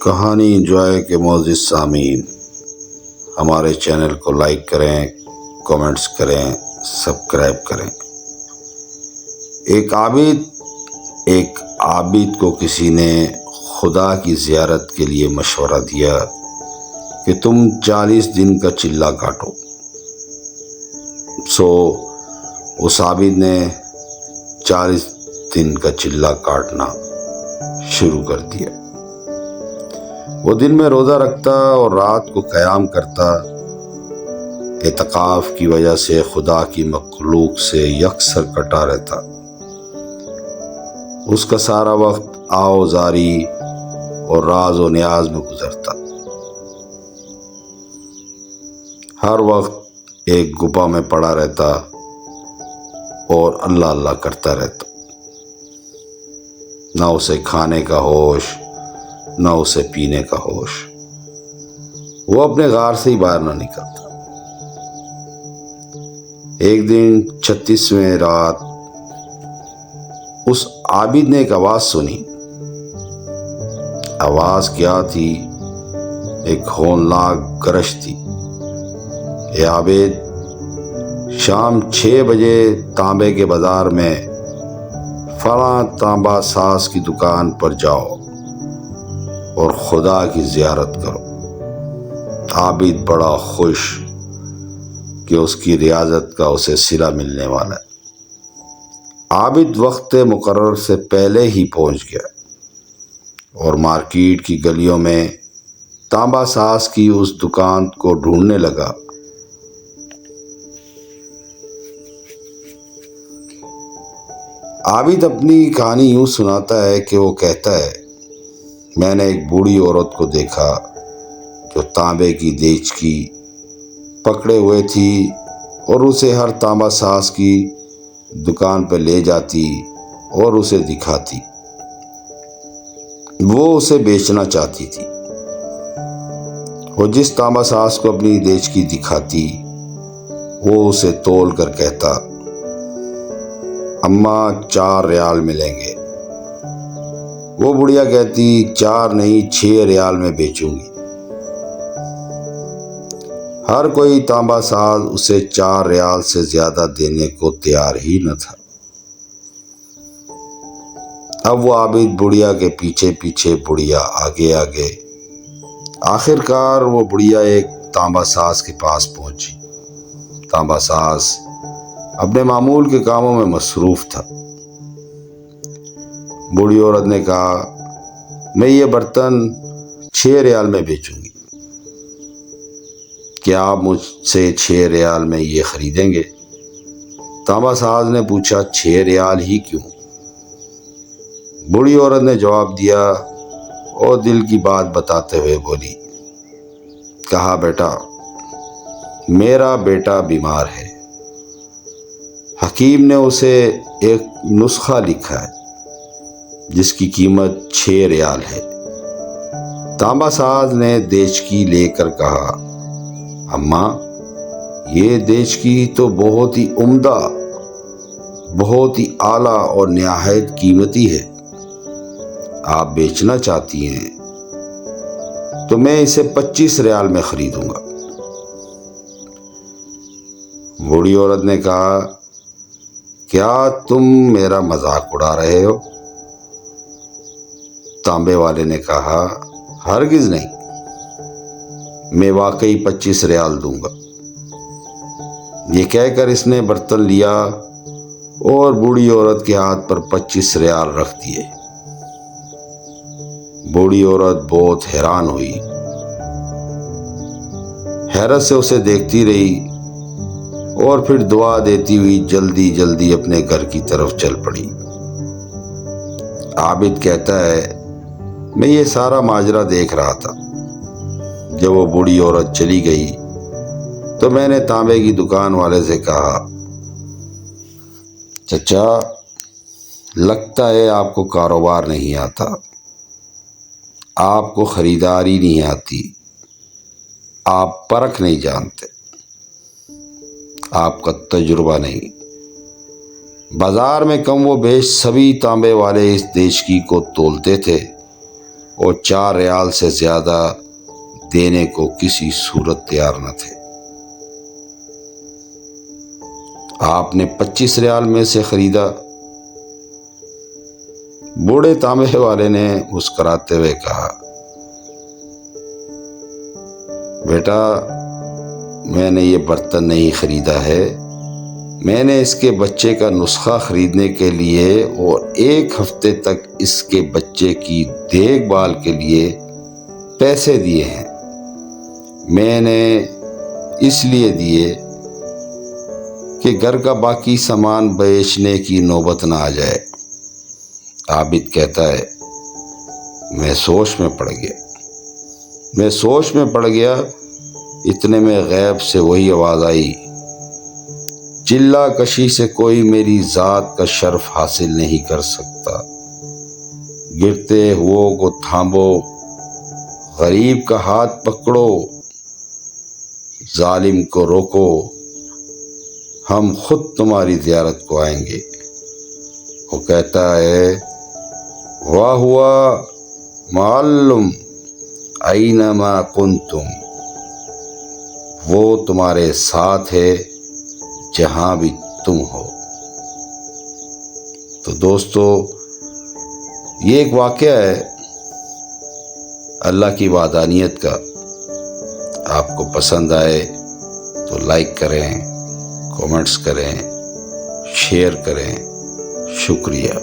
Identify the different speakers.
Speaker 1: کہانی انجوائے کے معزز سامعین، ہمارے چینل کو لائک کریں، کامنٹس کریں، سبسکرائب کریں۔ ایک عابد کو کسی نے خدا کی زیارت کے لیے مشورہ دیا کہ تم 40 دن کا چلہ کاٹو۔ اس عابد نے 40 دن کا چلہ کاٹنا شروع کر دیا۔ وہ دن میں روزہ رکھتا اور رات کو قیام کرتا، اعتکاف کی وجہ سے خدا کی مخلوق سے یکسر کٹا رہتا۔ اس کا سارا وقت آوزاری اور راز و نیاز میں گزرتا، ہر وقت ایک گپا میں پڑا رہتا اور اللہ اللہ کرتا رہتا۔ نہ اسے کھانے کا ہوش، نہ اسے پینے کا ہوش۔ وہ اپنے غار سے ہی باہر نہ نکلتا۔ ایک دن 36ویں رات اس عابد نے ایک آواز سنی۔ آواز کیا تھی؟ ایک ہولناک گرج تھی۔ اے عابد، شام 6 بجے تانبے کے بازار میں فلاں تانبا ساز کی دکان پر جاؤ اور خدا کی زیارت کرو۔ عابد بڑا خوش کہ اس کی ریاضت کا اسے صلہ ملنے والا ہے۔ عابد وقت مقرر سے پہلے ہی پہنچ گیا اور مارکیٹ کی گلیوں میں تانبا ساز کی اس دکان کو ڈھونڈنے لگا۔ عابد اپنی کہانی یوں سناتا ہے کہ وہ کہتا ہے، میں نے ایک بوڑھی عورت کو دیکھا جو تانبے کی دیچکی پکڑے ہوئے تھی اور اسے ہر تانبا ساز کی دکان پہ لے جاتی اور اسے دکھاتی۔ وہ اسے بیچنا چاہتی تھی۔ وہ جس تانبا ساز کو اپنی دیچکی دکھاتی، وہ اسے تول کر کہتا، اماں 4 ریال ملیں گے۔ وہ بڑھیا کہتی، 4 نہیں 6 ریال میں بیچوں گی۔ ہر کوئی تانبا ساز اسے 4 ریال سے زیادہ دینے کو تیار ہی نہ تھا۔ اب وہ عابد بڑھیا کے پیچھے پیچھے، بڑھیا آگے آگے، آخر کار وہ بڑھیا ایک تانبا ساز کے پاس پہنچی۔ تانبا ساز اپنے معمول کے کاموں میں مصروف تھا۔ بوڑھی عورت نے کہا، میں یہ برتن 6 ریال میں بیچوں گی، کیا آپ مجھ سے 6 ریال میں یہ خریدیں گے؟ تانبا ساز نے پوچھا، 6 ریال ہی کیوں؟ بوڑھی عورت نے جواب دیا اور دل کی بات بتاتے ہوئے بولی، کہا، بیٹا، میرا بیٹا بیمار ہے۔ حکیم نے اسے ایک نسخہ لکھا ہے جس کی قیمت 6 ریال ہے۔ تانبا ساز نے دیچکی لے کر کہا، اماں، یہ دیچکی تو بہت ہی عمدہ، بہت ہی اعلیٰ اور نہایت قیمتی ہے۔ آپ بیچنا چاہتی ہیں تو میں اسے 25 ریال میں خریدوں گا۔ بوڑھی عورت نے کہا، کیا تم میرا مذاق اڑا رہے ہو؟ تانبے والے نے کہا، ہرگز نہیں، میں واقعی 25 ریال دوں گا۔ یہ کہہ کر اس نے برتن لیا اور بوڑھی عورت کے ہاتھ پر 25 ریال رکھ دیے۔ بوڑھی عورت بہت حیران ہوئی، حیرت سے اسے دیکھتی رہی اور پھر دعا دیتی ہوئی جلدی جلدی اپنے گھر کی طرف چل پڑی۔ عابد کہتا ہے، میں یہ سارا ماجرا دیکھ رہا تھا۔ جب وہ بوڑھی عورت چلی گئی تو میں نے تانبے کی دکان والے سے کہا، چچا، لگتا ہے آپ کو کاروبار نہیں آتا، آپ کو خریداری نہیں آتی، آپ پرکھ نہیں جانتے، آپ کا تجربہ نہیں۔ بازار میں کم و بیش سبھی تانبے والے اس دیچکی کو تولتے تھے اور 4 ریال سے زیادہ دینے کو کسی صورت تیار نہ تھے۔ آپ نے 25 ریال میں سے خریدا۔ بوڑھے تانبے والے نے مسکراتے ہوئے کہا، بیٹا میں نے یہ برتن نہیں خریدا ہے، میں نے اس کے بچے کا نسخہ خریدنے کے لیے اور 1 ہفتے تک اس کے بچے کی دیکھ بھال کے لیے پیسے دیے ہیں۔ میں نے اس لیے دیے کہ گھر کا باقی سامان بیچنے کی نوبت نہ آ جائے۔ عابد کہتا ہے، میں سوچ میں پڑ گیا۔ اتنے میں غیب سے وہی آواز آئی، چلہ کشی سے کوئی میری ذات کا شرف حاصل نہیں کر سکتا، گرتے ہوئوں کو تھامو، غریب کا ہاتھ پکڑو، ظالم کو روکو، ہم خود تمہاری زیارت کو آئیں گے۔ وہ کہتا ہے، واہ ہوا معلم اینما کنتم، وہ تمہارے ساتھ ہے جہاں بھی تم ہو۔ تو دوستو یہ ایک واقعہ ہے اللہ کی وحدانیت کا۔ آپ کو پسند آئے تو لائک کریں، کومنٹس کریں، شیئر کریں۔ شکریہ۔